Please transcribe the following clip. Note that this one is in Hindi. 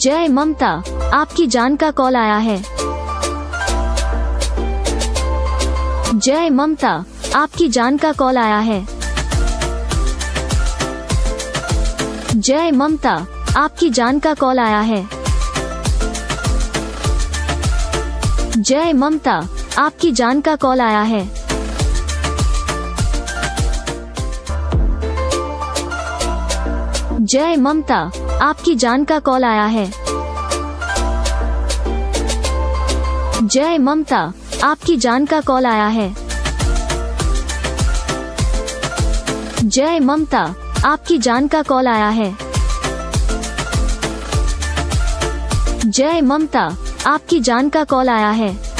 जय ममता, आपकी जान का कॉल आया है। जय ममता, आपकी जान का कॉल आया है। जय ममता, आपकी जान का कॉल आया है। जय ममता, आपकी जान का कॉल आया है। जय ममता, आपकी जान का कॉल आया है। जय ममता, आपकी जान का कॉल आया है। जय ममता, आपकी जान का कॉल आया है। जय ममता, आपकी जान का कॉल आया है।